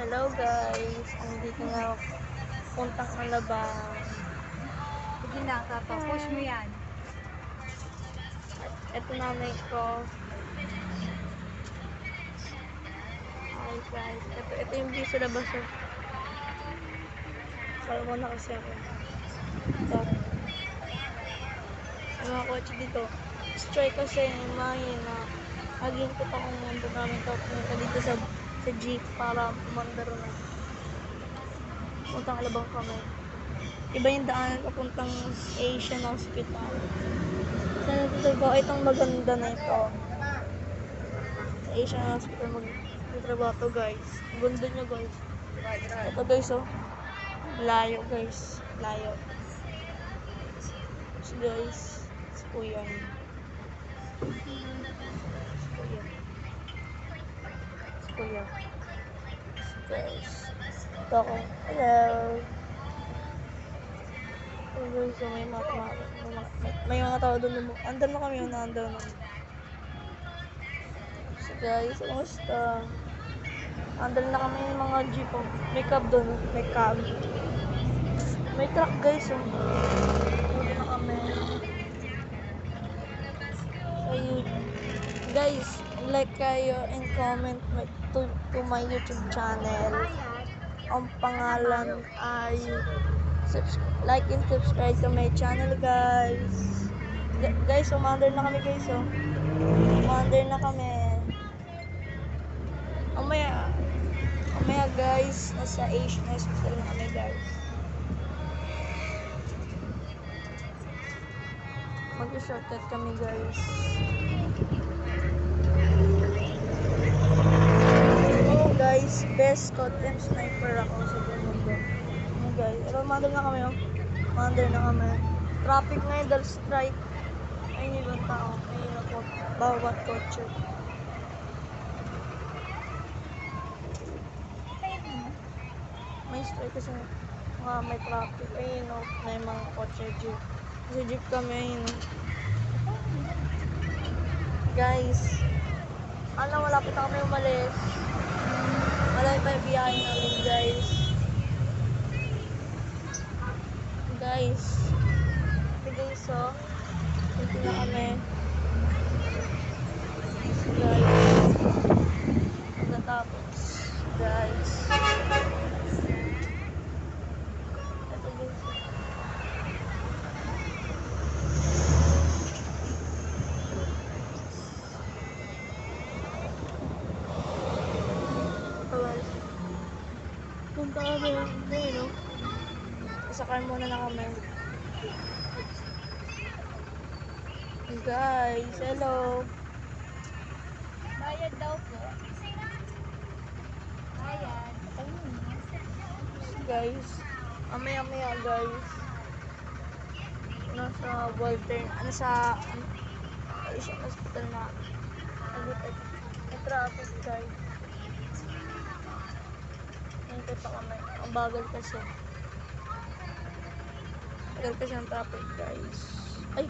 Hello guys, andito na ako. Puntang Alabang. Sige na, Papa. Push mo yan. Ito nanay ko. Hi guys. Ito yung view sa labas. Salmo na kasi ako. Ito. Ang mga kotse dito. Strike kasi mahina. Nag-input akong mundo namin pumunta dito sa jeep para pumandaro na. Puntang Alabang kami. Iba yung daanan papuntang Asian Hospital. Sana dito ko, itong maganda na ito. Sa Asian Hospital magtrabaho to guys. Ang ganda nyo guys. Ito guys oh. Layo guys. Layo. So guys. Si Kuya. Si Kuya. Guys. Ito ako. Hello. So guys, so may mga tao doon. Andun na kami, andun na. So guys, kumusta? Andun na kami yung mga jeep. Oh. May cab doon, may cab. May truck guys. Oh. Andun na kami. So guys, like kayo and comment to my YouTube channel. Ang pangalan ay like and subscribe to my channel guys. Guys, umandar na kami guys. Oh. Umandar na kami. Umaya guys, nasa Asian Hospital na kami guys. Mag-shortcut kami guys. Oh guys, best content sniper ako sa mundo. Oh guys, pero umandar na kami. Oh. Umandar na kami. Traffic ngayon dahil strike. Ayun yung tao. Ayun ako. Bawat kotse. May strike kasi may traffic. Ayun o. May mga kotse jeep. Kasi jeep kami. Ayun o. Guys. Malapit na kami umalis. Malapit pa yung biyahe namin guys. Guys. Okay guys o. Hindi na kami. Guys. Pagkatapos. Guys. Ito guys. Ito guys. Punta kami. Ayun no. Isakay muna na kami. Guys, hello. Bayad daw po. Bayad. Guys, amaya guys. Nasa Walter, sa Asian Hospital na. May traffic guys. Hintay pa kami. Ang bagal kasi. Bagal kasi ang traffic guys. Ay!